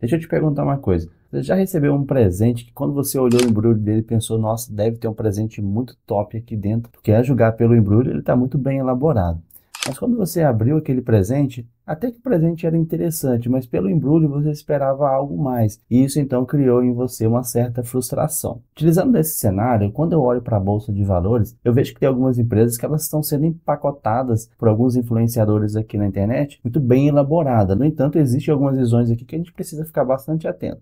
Deixa eu te perguntar uma coisa. Você já recebeu um presente que quando você olhou o embrulho dele pensou, nossa, deve ter um presente muito top aqui dentro, porque a julgar pelo embrulho ele está muito bem elaborado. Mas quando você abriu aquele presente, até que o presente era interessante, mas pelo embrulho você esperava algo mais. E isso então criou em você uma certa frustração. Utilizando desse cenário, quando eu olho para a bolsa de valores, eu vejo que tem algumas empresas que elas estão sendo empacotadas por alguns influenciadores aqui na internet, muito bem elaborada. No entanto, existem algumas visões aqui que a gente precisa ficar bastante atento.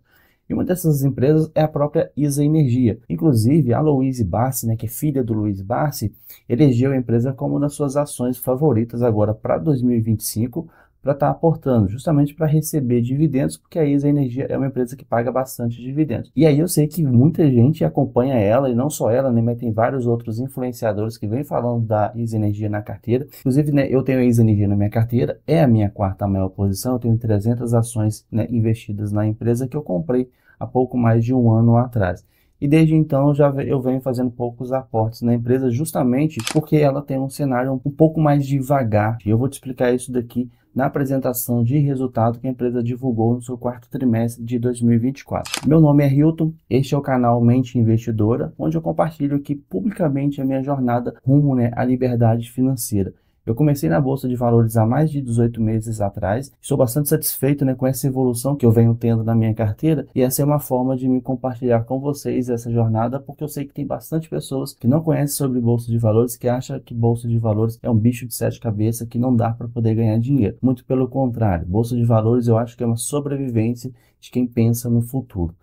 E uma dessas empresas é a própria ISA Energia. Inclusive, a Louise Barsi, né, que é filha do Luiz Barsi, elegeu a empresa como uma das suas ações favoritas agora para 2025, para estar aportando, justamente para receber dividendos, porque a ISA Energia é uma empresa que paga bastante dividendos. E aí eu sei que muita gente acompanha ela, e não só ela, né, mas tem vários outros influenciadores que vêm falando da ISA Energia na carteira. Inclusive, né, eu tenho a ISA Energia na minha carteira, é a minha quarta maior posição, eu tenho 300 ações, né, investidas na empresa que eu comprei há pouco mais de um ano atrás. E desde então eu venho fazendo poucos aportes na empresa justamente porque ela tem um cenário um pouco mais devagar. E eu vou te explicar isso daqui na apresentação de resultado que a empresa divulgou no seu quarto trimestre de 2024. Meu nome é Hilton, este é o canal Mente Investidora, onde eu compartilho aqui publicamente a minha jornada rumo, né, à liberdade financeira. Eu comecei na Bolsa de Valores há mais de 18 meses atrás. Estou bastante satisfeito, né, com essa evolução que eu venho tendo na minha carteira. E essa é uma forma de me compartilhar com vocês essa jornada, porque eu sei que tem bastante pessoas que não conhecem sobre Bolsa de Valores, que acham que Bolsa de Valores é um bicho de sete cabeças que não dá para poder ganhar dinheiro. Muito pelo contrário, Bolsa de Valores eu acho que é uma sobrevivência de quem pensa no futuro.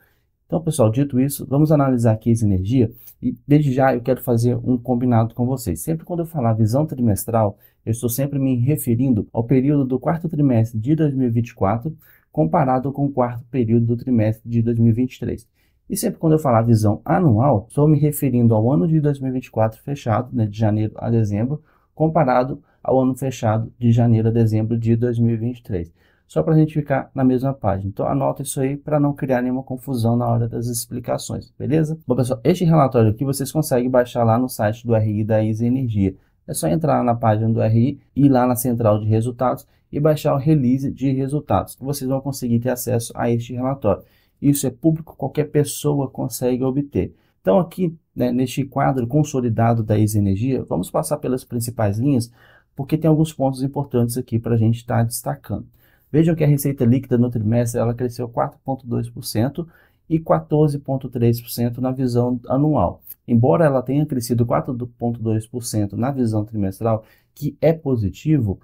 Então, pessoal, dito isso, vamos analisar aqui essa energia e desde já eu quero fazer um combinado com vocês. Sempre quando eu falar visão trimestral, eu estou sempre me referindo ao período do quarto trimestre de 2024 comparado com o quarto período do trimestre de 2023. E sempre quando eu falar visão anual, estou me referindo ao ano de 2024 fechado, né, de janeiro a dezembro, comparado ao ano fechado de janeiro a dezembro de 2023. Só para a gente ficar na mesma página. Então anota isso aí para não criar nenhuma confusão na hora das explicações, beleza? Bom, pessoal, este relatório aqui vocês conseguem baixar lá no site do RI da ISA Energia. É só entrar na página do RI, ir lá na central de resultados e baixar o release de resultados. Vocês vão conseguir ter acesso a este relatório. Isso é público, qualquer pessoa consegue obter. Então aqui, né, neste quadro consolidado da ISA Energia, vamos passar pelas principais linhas, porque tem alguns pontos importantes aqui para a gente estar destacando. Vejam que a receita líquida no trimestre ela cresceu 4,2% e 14,3% na visão anual. Embora ela tenha crescido 4,2% na visão trimestral, que é positivo,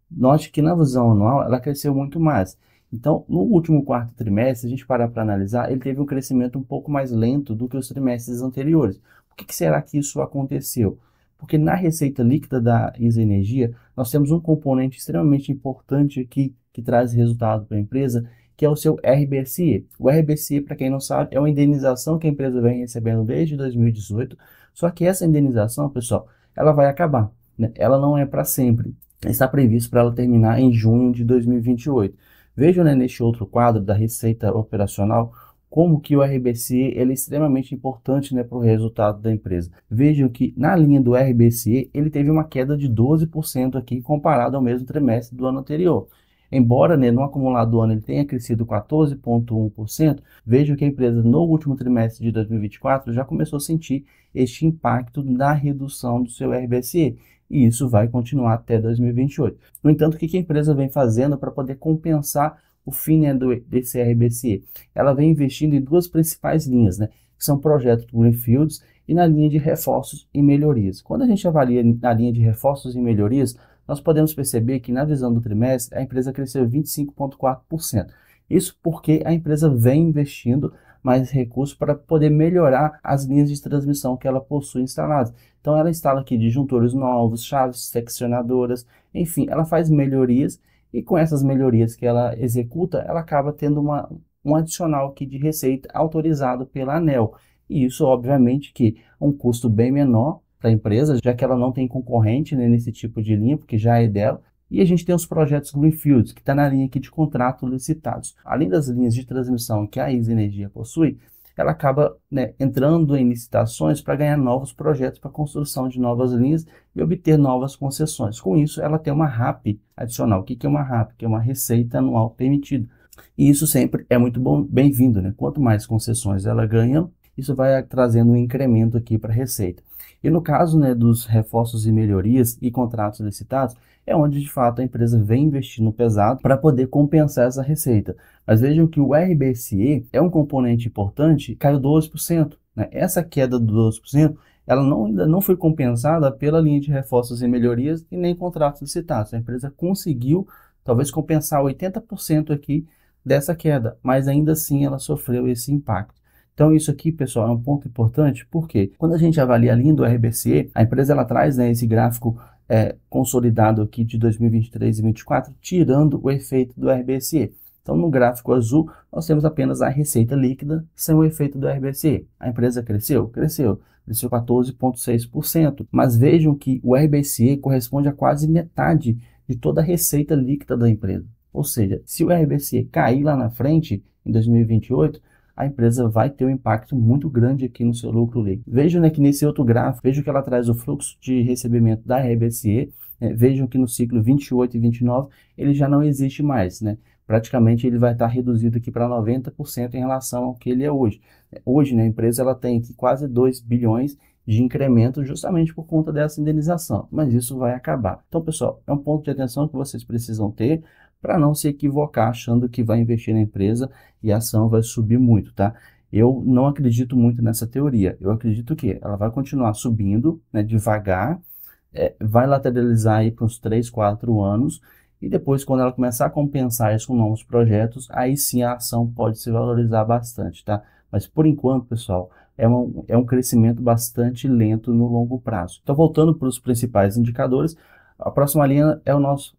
note que na visão anual ela cresceu muito mais. Então, no último quarto trimestre, se a gente parar para analisar, ele teve um crescimento um pouco mais lento do que os trimestres anteriores. Por que será que isso aconteceu? Porque na receita líquida da ISA Energia, nós temos um componente extremamente importante aqui que traz resultado para a empresa, que é o seu RBSE. O RBSE, para quem não sabe, é uma indenização que a empresa vem recebendo desde 2018, só que essa indenização, pessoal, ela vai acabar, né? Ela não é para sempre. Está previsto para ela terminar em junho de 2028. Vejam, né, neste outro quadro da receita operacional, como que o RBSE ele é extremamente importante, né, para o resultado da empresa. Vejam que na linha do RBSE ele teve uma queda de 12% aqui comparado ao mesmo trimestre do ano anterior. Embora, né, no acumulado do ano ele tenha crescido 14,1%, vejam que a empresa no último trimestre de 2024 já começou a sentir este impacto da redução do seu RBSE. E isso vai continuar até 2028. No entanto, o que a empresa vem fazendo para poder compensar o fim, né, desse RBSE? Ela vem investindo em duas principais linhas, né, que são projetos Greenfields e na linha de reforços e melhorias. Quando a gente avalia na linha de reforços e melhorias, nós podemos perceber que na visão do trimestre a empresa cresceu 25,4%. Isso porque a empresa vem investindo mais recursos para poder melhorar as linhas de transmissão que ela possui instaladas. Então ela instala aqui disjuntores novos, chaves seccionadoras, enfim, ela faz melhorias e com essas melhorias que ela executa, ela acaba tendo um adicional aqui de receita autorizado pela ANEEL. E isso, obviamente, que é um custo bem menor para a empresa, já que ela não tem concorrente, né, nesse tipo de linha, porque já é dela. E a gente tem os projetos Greenfields, que está na linha aqui de contrato licitados. Além das linhas de transmissão que a ISA Energia possui, ela acaba, né, entrando em licitações para ganhar novos projetos para construção de novas linhas e obter novas concessões. Com isso, ela tem uma RAP adicional. O que é uma RAP? Que é uma receita anual permitida. E isso sempre é muito bom, bem-vindo, né? Quanto mais concessões ela ganha, isso vai trazendo um incremento aqui para a receita. E no caso, né, dos reforços e melhorias e contratos licitados, é onde de fato a empresa vem investindo pesado para poder compensar essa receita. Mas vejam que o RBSE é um componente importante, caiu 12%, né? Essa queda do 12%, ela ainda não foi compensada pela linha de reforços e melhorias e nem contratos licitados. A empresa conseguiu talvez compensar 80% aqui dessa queda, mas ainda assim ela sofreu esse impacto. Então isso aqui, pessoal, é um ponto importante, porque quando a gente avalia a linha do RBCE, a empresa ela traz, né, esse gráfico consolidado aqui de 2023 e 2024, tirando o efeito do RBCE. Então no gráfico azul, nós temos apenas a receita líquida sem o efeito do RBCE. A empresa cresceu? Cresceu 14,6%, mas vejam que o RBCE corresponde a quase metade de toda a receita líquida da empresa. Ou seja, se o RBC cair lá na frente, em 2028, a empresa vai ter um impacto muito grande aqui no seu lucro líquido. Vejam, né, que nesse outro gráfico, vejam que ela traz o fluxo de recebimento da RBCE, vejam que no ciclo 28 e 29 ele já não existe mais, né? Praticamente ele vai estar reduzido aqui para 90% em relação ao que ele é hoje. Hoje, né, a empresa ela tem aqui quase 2 bilhões de incremento justamente por conta dessa indenização, mas isso vai acabar. Então, pessoal, é um ponto de atenção que vocês precisam ter para não se equivocar achando que vai investir na empresa e a ação vai subir muito, tá? Eu não acredito muito nessa teoria. Eu acredito que ela vai continuar subindo, né, devagar, vai lateralizar aí para uns 3, 4 anos e depois, quando ela começar a compensar isso com novos projetos, aí sim a ação pode se valorizar bastante, tá? Mas por enquanto, pessoal, é um crescimento bastante lento no longo prazo. Então, voltando para os principais indicadores, a próxima linha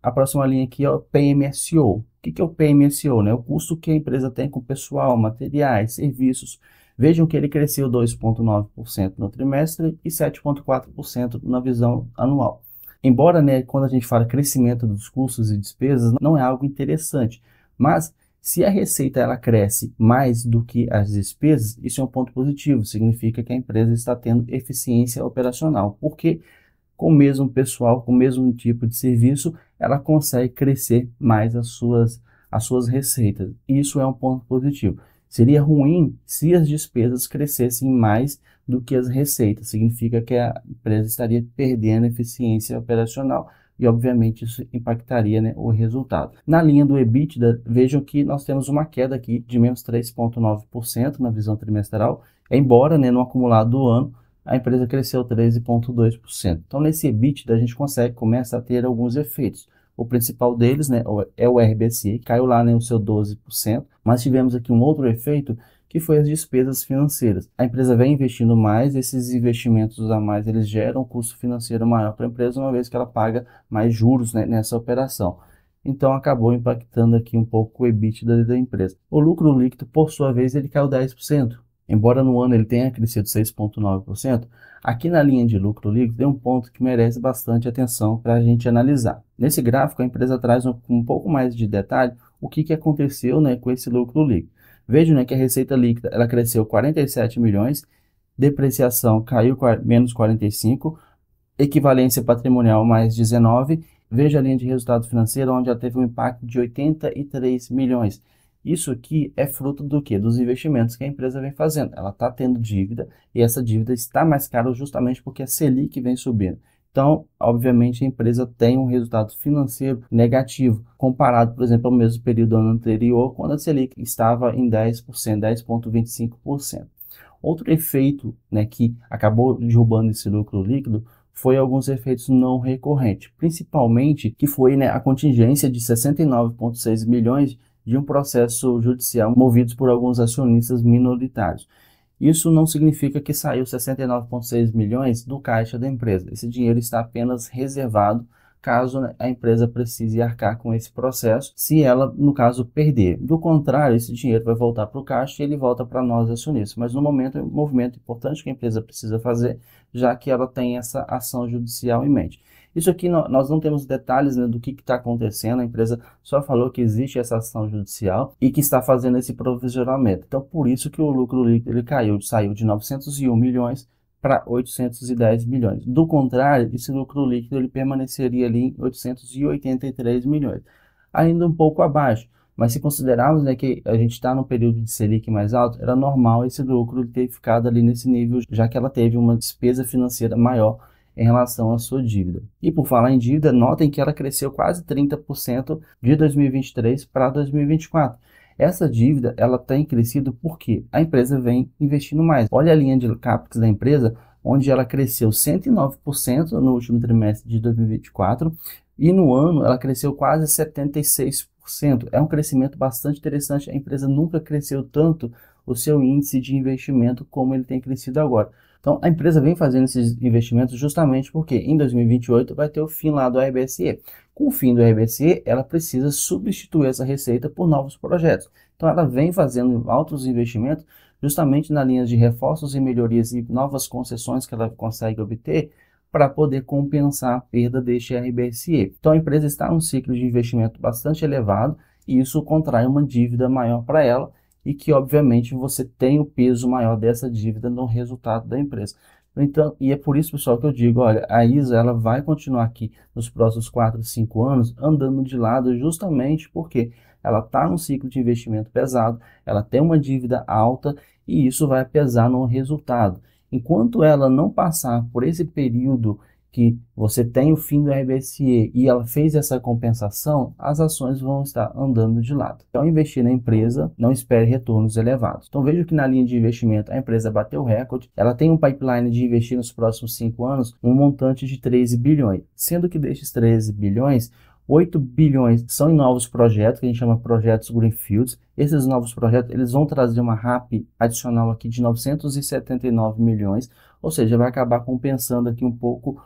a próxima linha aqui é o PMSO. O que é o PMSO, né? O custo que a empresa tem com pessoal, materiais, serviços. Vejam que ele cresceu 2,9% no trimestre e 7,4% na visão anual. Embora, né, quando a gente fala crescimento dos custos e despesas, não é algo interessante, mas se a receita ela cresce mais do que as despesas, isso é um ponto positivo, significa que a empresa está tendo eficiência operacional, porque com o mesmo pessoal, com o mesmo tipo de serviço, ela consegue crescer mais as suas receitas. Isso é um ponto positivo. Seria ruim se as despesas crescessem mais do que as receitas. Significa que a empresa estaria perdendo eficiência operacional e, obviamente, isso impactaria, né, o resultado. Na linha do EBITDA, vejam que nós temos uma queda aqui de menos 3,9% na visão trimestral, embora, né, no acumulado do ano, a empresa cresceu 13,2%. Então, nesse EBITDA, a gente começa a ter alguns efeitos. O principal deles, né, é o RBC, caiu lá, né, o seu 12%, mas tivemos aqui um outro efeito que foi as despesas financeiras. A empresa vem investindo mais, esses investimentos a mais, eles geram um custo financeiro maior para a empresa, uma vez que ela paga mais juros, né, nessa operação. Então, acabou impactando aqui um pouco o EBITDA da empresa. O lucro líquido, por sua vez, ele caiu 10%. Embora no ano ele tenha crescido 6,9%, aqui na linha de lucro líquido tem um ponto que merece bastante atenção para a gente analisar. Nesse gráfico, a empresa traz um pouco mais de detalhe o que aconteceu, né, com esse lucro líquido. Vejam, né, que a receita líquida ela cresceu 47 milhões, depreciação caiu menos 45, equivalência patrimonial mais 19. Veja a linha de resultado financeiro, onde ela teve um impacto de 83 milhões. Isso aqui é fruto do quê? Dos investimentos que a empresa vem fazendo. Ela está tendo dívida e essa dívida está mais cara justamente porque a Selic vem subindo. Então, obviamente, a empresa tem um resultado financeiro negativo, comparado, por exemplo, ao mesmo período do ano anterior, quando a Selic estava em 10%, 10,25%. Outro efeito, né, que acabou derrubando esse lucro líquido foi alguns efeitos não recorrentes, principalmente que foi, né, a contingência de 69,6 milhões de um processo judicial movidos por alguns acionistas minoritários. Isso não significa que saiu 69,6 milhões do caixa da empresa. Esse dinheiro está apenas reservado caso a empresa precise arcar com esse processo, se ela, no caso, perder. Do contrário, esse dinheiro vai voltar para o caixa e ele volta para nós acionistas. Mas no momento, é um movimento importante que a empresa precisa fazer, já que ela tem essa ação judicial em mente. Isso aqui nós não temos detalhes, né, do que está acontecendo, a empresa só falou que existe essa ação judicial e que está fazendo esse provisionamento. Então, por isso que o lucro líquido ele saiu de 901 milhões para 810 milhões. Do contrário, esse lucro líquido ele permaneceria ali em 883 milhões, ainda um pouco abaixo. Mas se considerarmos, né, que a gente está num período de Selic mais alto, era normal esse lucro ter ficado ali nesse nível, já que ela teve uma despesa financeira maior em relação à sua dívida. E por falar em dívida, notem que ela cresceu quase 30% de 2023 para 2024. Essa dívida, ela tem crescido porque a empresa vem investindo mais. Olha a linha de CAPEX da empresa, onde ela cresceu 109% no último trimestre de 2024 e no ano ela cresceu quase 76%. É um crescimento bastante interessante. A empresa nunca cresceu tanto o seu índice de investimento como ele tem crescido agora. Então, a empresa vem fazendo esses investimentos justamente porque em 2028 vai ter o fim lá do RBSE. Com o fim do RBSE, ela precisa substituir essa receita por novos projetos. Então, ela vem fazendo altos investimentos justamente na linha de reforços e melhorias e novas concessões que ela consegue obter para poder compensar a perda deste RBSE. Então, a empresa está num ciclo de investimento bastante elevado e isso contrai uma dívida maior para ela, e que, obviamente, você tem o peso maior dessa dívida no resultado da empresa. Então, e é por isso, pessoal, que eu digo, olha, a ISA ela vai continuar aqui nos próximos 4, 5 anos andando de lado justamente porque ela está num ciclo de investimento pesado, ela tem uma dívida alta e isso vai pesar no resultado. Enquanto ela não passar por esse período que você tem o fim do RBSE e ela fez essa compensação, as ações vão estar andando de lado. Então, investir na empresa, não espere retornos elevados. Então, veja que na linha de investimento a empresa bateu recorde, ela tem um pipeline de investir nos próximos 5 anos um montante de 13 bilhões, sendo que destes 13 bilhões, 8 bilhões são em novos projetos, que a gente chama projetos Greenfields. Esses novos projetos eles vão trazer uma RAP adicional aqui de 979 milhões, ou seja, vai acabar compensando aqui um pouco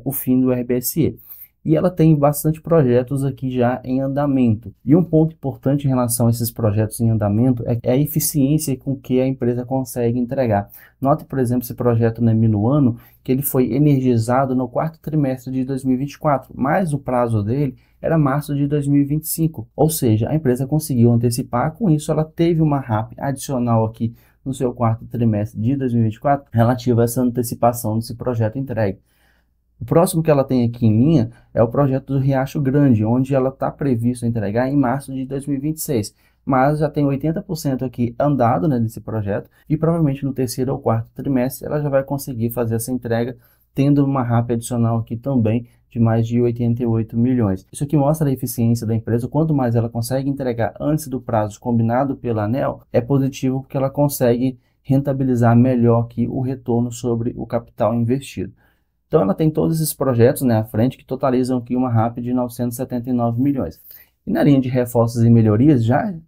o fim do RBSE. E ela tem bastante projetos aqui já em andamento. E um ponto importante em relação a esses projetos em andamento é a eficiência com que a empresa consegue entregar. Note, por exemplo, esse projeto na Minuano, que ele foi energizado no quarto trimestre de 2024, mas o prazo dele era março de 2025. Ou seja, a empresa conseguiu antecipar, com isso ela teve uma RAP adicional aqui no seu quarto trimestre de 2024 relativa a essa antecipação desse projeto entregue. O próximo que ela tem aqui em linha é o projeto do Riacho Grande, onde ela está previsto entregar em março de 2026. Mas já tem 80% aqui andado, né, desse projeto e provavelmente no terceiro ou quarto trimestre ela já vai conseguir fazer essa entrega, tendo uma RAP adicional aqui também de mais de 88 milhões. Isso aqui mostra a eficiência da empresa. Quanto mais ela consegue entregar antes do prazo combinado pela ANEEL, é positivo porque ela consegue rentabilizar melhor aqui o retorno sobre o capital investido. Então, ela tem todos esses projetos, né, à frente que totalizam aqui uma RAP de 979 milhões. E na linha de reforços e melhorias,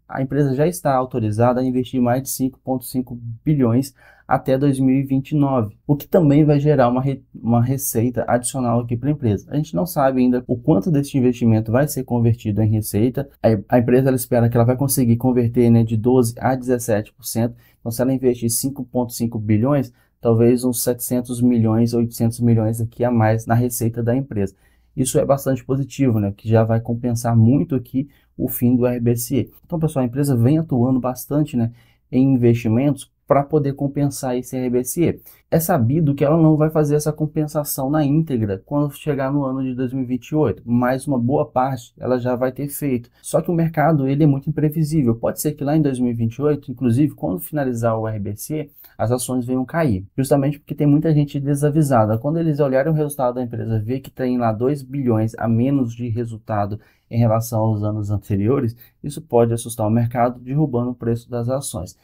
a empresa já está autorizada a investir mais de 5,5 bilhões até 2029, o que também vai gerar uma receita adicional aqui para a empresa. A gente não sabe ainda o quanto desse investimento vai ser convertido em receita. A empresa ela espera que ela vai conseguir converter, né, de 12% a 17%. Então, se ela investir 5,5 bilhões, talvez uns 700 milhões, 800 milhões aqui a mais na receita da empresa. Isso é bastante positivo, né? Que já vai compensar muito aqui o fim do RBSE. Então, pessoal, a empresa vem atuando bastante, né, em investimentos para poder compensar esse RBSE. É sabido que ela não vai fazer essa compensação na íntegra quando chegar no ano de 2028, mas uma boa parte ela já vai ter feito. Só que o mercado ele é muito imprevisível. Pode ser que lá em 2028, inclusive quando finalizar o RBSE, as ações venham cair, justamente porque tem muita gente desavisada. Quando eles olharem o resultado da empresa, ver que tem lá 2 bilhões a menos de resultado em relação aos anos anteriores, isso pode assustar o mercado, derrubando o preço das ações.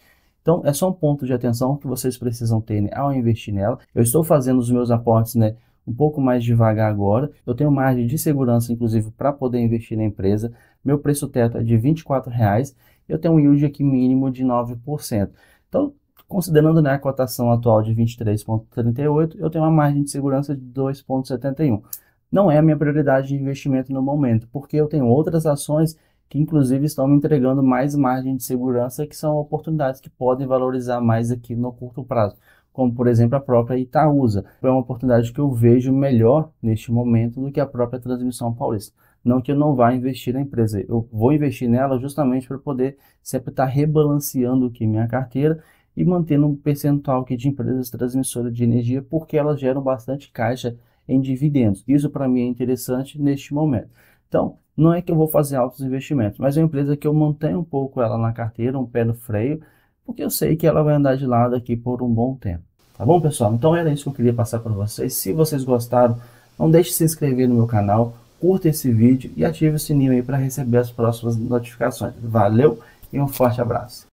Então, é só um ponto de atenção que vocês precisam ter, né, ao investir nela. Eu estou fazendo os meus aportes, né, um pouco mais devagar agora. Eu tenho margem de segurança, inclusive, para poder investir na empresa. Meu preço teto é de R$ 24,00. Eu tenho um yield aqui mínimo de 9%. Então, considerando, né, a cotação atual de 23,38, eu tenho uma margem de segurança de 2,71. Não é a minha prioridade de investimento no momento, porque eu tenho outras ações que inclusive estão me entregando mais margem de segurança, que são oportunidades que podem valorizar mais aqui no curto prazo, como por exemplo a própria Itaúsa. É uma oportunidade que eu vejo melhor neste momento do que a própria Transmissão Paulista. Não que eu não vá investir na empresa, eu vou investir nela justamente para poder sempre estar rebalanceando aqui minha carteira e mantendo um percentual aqui de empresas transmissoras de energia, porque elas geram bastante caixa em dividendos. Isso para mim é interessante neste momento. Então, não é que eu vou fazer altos investimentos, mas é uma empresa que eu mantenho um pouco ela na carteira, um pé no freio, porque eu sei que ela vai andar de lado aqui por um bom tempo. Tá bom, pessoal? Então era isso que eu queria passar para vocês. Se vocês gostaram, não deixe de se inscrever no meu canal, curta esse vídeo e ative o sininho aí para receber as próximas notificações. Valeu e um forte abraço!